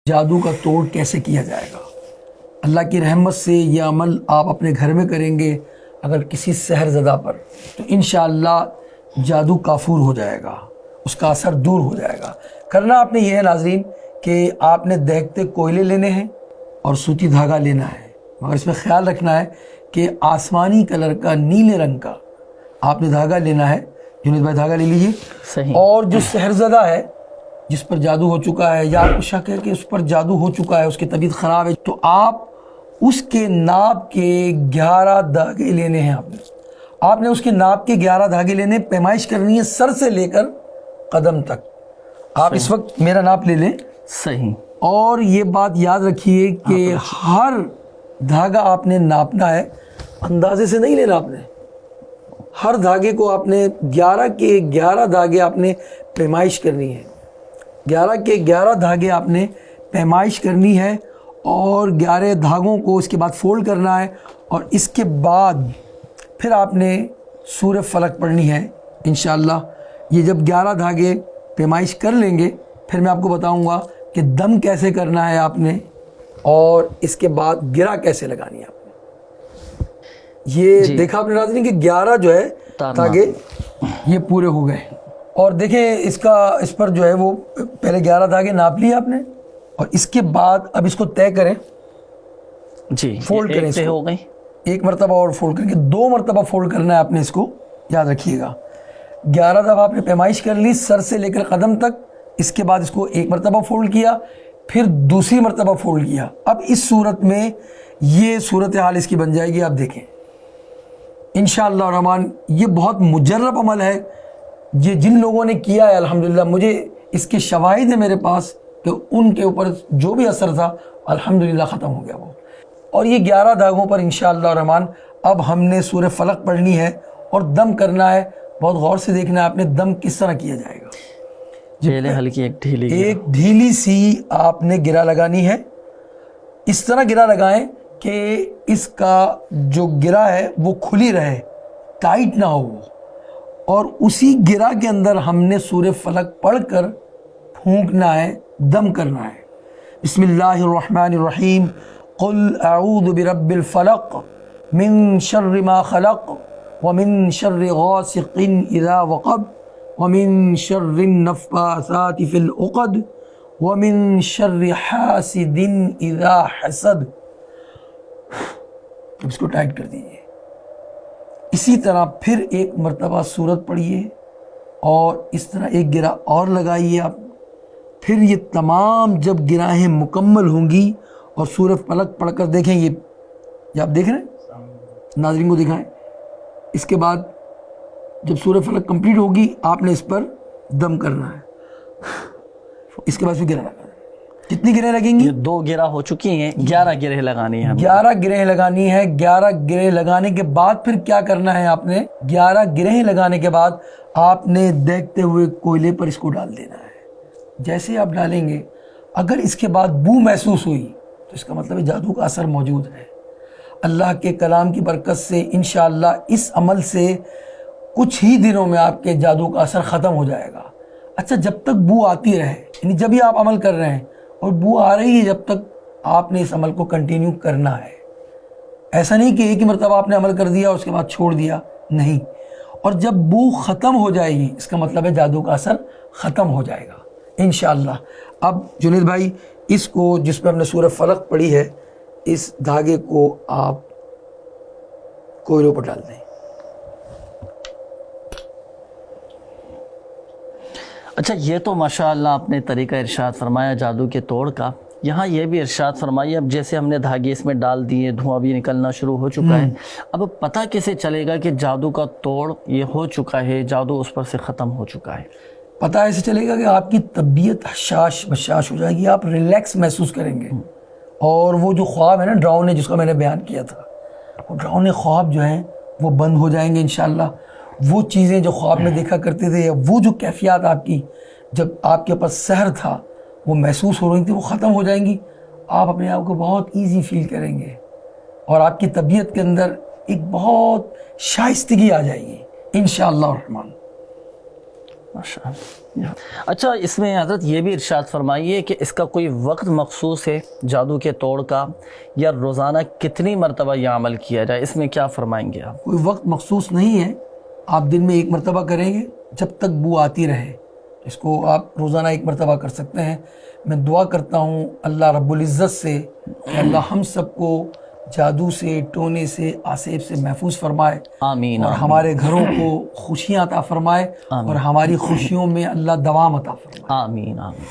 جادو کا توڑ کیسے کیا جائے گا۔ اللہ کی رحمت سے یہ عمل آپ اپنے گھر میں کریں گے اگر کسی سحر زدہ پر، تو انشاءاللہ جادو کافور ہو جائے گا، اس کا اثر دور ہو جائے گا۔ کرنا آپ نے یہ ہے ناظرین کہ آپ نے دہکتے کوئلے لینے ہیں اور سوتی دھاگا لینا ہے، مگر اس میں خیال رکھنا ہے کہ آسمانی کلر کا، نیلے رنگ کا آپ نے دھاگا لینا ہے۔ جنید بھائی دھاگا لے لیجیے۔ صحیح۔ اور جو سحر زدہ ہے، جس پر جادو ہو چکا ہے یا آپ کو شک ہے کہ اس پر جادو ہو چکا ہے، اس کی طبیعت خراب ہے، تو آپ اس کے ناپ کے 11 دھاگے لینے ہیں۔ آپ نے اس کے ناپ کے 11 دھاگے لینے، پیمائش کرنی ہے سر سے لے کر قدم تک۔ آپ اس وقت میرا ناپ لے لیں، صحیح۔ اور یہ بات یاد رکھیے کہ ہر دھاگا آپ نے ناپنا ہے، اندازے سے نہیں لینا۔ آپ نے ہر دھاگے کو آپ نے 11 کے 11 دھاگے آپ نے پیمائش کرنی ہے، 11 کے 11 دھاگے آپ نے پیمائش کرنی ہے، اور 11 دھاگوں کو اس کے بعد فولڈ کرنا ہے، اور اس کے بعد پھر آپ نے سورہ فلق پڑھنی ہے انشاءاللہ۔ یہ جب 11 دھاگے پیمائش کر لیں گے، پھر میں آپ کو بتاؤں گا کہ دم کیسے کرنا ہے آپ نے، اور اس کے بعد گرہ کیسے لگانی ہے آپ نے۔ یہ دیکھا آپ نے ناظرین کہ 11 جو ہے دھاگے یہ پورے ہو گئے، اور دیکھیں اس پر جو ہے وہ پہلے 11 دھاگے ناپ لیے آپ نے، اور اس کے بعد اب اس کو طے کریں، جی فولڈ کریں، اس کو ہو گئی، ایک مرتبہ اور فولڈ کریں گے، 2 مرتبہ فولڈ کرنا ہے آپ نے، اس کو یاد رکھیے گا۔ 11 دفعہ آپ نے پیمائش کر لی سر سے لے کر قدم تک، اس کے بعد اس کو ایک مرتبہ فولڈ کیا، پھر دوسری مرتبہ فولڈ کیا۔ اب اس صورت میں یہ صورتحال اس کی بن جائے گی، آپ دیکھیں انشاءاللہ الرحمن۔ یہ بہت مجرب عمل ہے، یہ جن لوگوں نے کیا ہے الحمدللہ، مجھے اس کے شواہد ہیں میرے پاس کہ ان کے اوپر جو بھی اثر تھا الحمدللہ ختم ہو گیا وہ۔ اور یہ 11 دھاگوں پر انشاءاللہ الرحمن اب ہم نے سورہ فلق پڑھنی ہے اور دم کرنا ہے۔ بہت غور سے دیکھنا ہے آپ نے دم کس طرح کیا جائے گا۔ پہلے ہلکی ایک ڈھیلی سی آپ نے گرہ لگانی ہے، اس طرح گرہ لگائیں کہ اس کا جو گرہ ہے وہ کھلی رہے، ٹائٹ نہ ہو وہ، اور اسی گرہ کے اندر ہم نے سورہ فلق پڑھ کر پھونکنا ہے، دم کرنا ہے۔ بسم اللہ الرحمن الرحیم، قل اعوذ برب الفلق من شر ما خلق ومن شر غاسق اذا وقب ومن شر النفاثات في العقد ومن شر حاسد اذا حسد۔ اب اس کو ٹائٹ کر دیجیے۔ اسی طرح پھر ایک مرتبہ سورت پڑھیے، اور اس طرح ایک گرہ اور لگائیے آپ۔ پھر یہ تمام جب گراہیں مکمل ہوں گی، اور سورہ فلق پڑھ کر دیکھیں، یہ آپ دیکھ رہے ہیں، ناظرین کو دکھائیں۔ اس کے بعد جب سورہ فلق کمپلیٹ ہوگی، آپ نے اس پر دم کرنا ہے، اس کے بعد پھر گرہ لگانا ہے۔ کتنی گرہیں لگیں گی؟ 2 گرہ ہو چکی ہیں، 11 گرہ لگانی ہے، 11 گرہیں لگانی ہے۔ 11 گرہیں لگانے کے بعد پھر کیا کرنا ہے آپ نے؟ 11 گرہیں لگانے کے بعد آپ نے دیکھتے ہوئے کوئلے پر اس کو ڈال دینا ہے۔ جیسے آپ ڈالیں گے، اگر اس کے بعد بو محسوس ہوئی تو اس کا مطلب ہے جادو کا اثر موجود ہے۔ اللہ کے کلام کی برکت سے انشاءاللہ اس عمل سے کچھ ہی دنوں میں آپ کے جادو کا اثر ختم ہو جائے گا۔ اچھا، جب تک بو آتی رہے، یعنی جب ہی آپ عمل کر رہے ہیں اور بو آ رہی ہے، جب تک آپ نے اس عمل کو کنٹینیو کرنا ہے۔ ایسا نہیں کہ ایک ہی مرتبہ آپ نے عمل کر دیا اور اس کے بعد چھوڑ دیا، نہیں۔ اور جب بو ختم ہو جائے گی، اس کا مطلب ہے جادو کا اثر ختم ہو جائے گا انشاءاللہ۔ اب جنید بھائی، اس کو جس پہ ہم نے سورہ فلق پڑھی ہے، اس دھاگے کو آپ کوئلوں پر ڈال دیں۔ اچھا، یہ تو ماشاءاللہ آپ نے طریقہ ارشاد فرمایا جادو کے توڑ کا۔ یہاں یہ بھی ارشاد فرمائیے، اب جیسے ہم نے دھاگے اس میں ڈال دیے، دھواں بھی نکلنا شروع ہو چکا ہے، اب پتہ کیسے چلے گا کہ جادو کا توڑ یہ ہو چکا ہے، جادو اس پر سے ختم ہو چکا ہے؟ پتہ ایسے چلے گا کہ آپ کی طبیعت حشاش بشاش ہو جائے گی، آپ ریلیکس محسوس کریں گے، اور وہ جو خواب ہے نا ڈراؤنے، جس کا میں نے بیان کیا تھا، وہ ڈراؤنے خواب جو ہیں وہ بند ہو جائیں گے انشاءاللہ۔ وہ چیزیں جو خواب میں دیکھا کرتے تھے، یا وہ جو کیفیات آپ کی جب آپ کے پاس سحر تھا وہ محسوس ہو رہی تھی، وہ ختم ہو جائیں گی۔ آپ اپنے آپ کو بہت ایزی فیل کریں گے، اور آپ کی طبیعت کے اندر ایک بہت شائستگی آ جائے گی انشاءاللہ الرحمن۔ ماشاء اللہ۔ اچھا، اس میں حضرت یہ بھی ارشاد فرمائیے کہ اس کا کوئی وقت مخصوص ہے جادو کے توڑ کا، یا روزانہ کتنی مرتبہ یہ عمل کیا جائے، اس میں کیا فرمائیں گے آپ؟ کوئی وقت مخصوص نہیں ہے، آپ دن میں 1 مرتبہ کریں گے جب تک بو آتی رہے، اس کو آپ روزانہ 1 مرتبہ کر سکتے ہیں۔ میں دعا کرتا ہوں اللہ رب العزت سے کہ اللہ ہم سب کو جادو سے، ٹونے سے، آسیب سے محفوظ فرمائے، آمین اور ہمارے گھروں کو خوشیاں عطا فرمائے، اور ہماری خوشیوں میں اللہ دوام عطا فرمائے۔ آمین آمین۔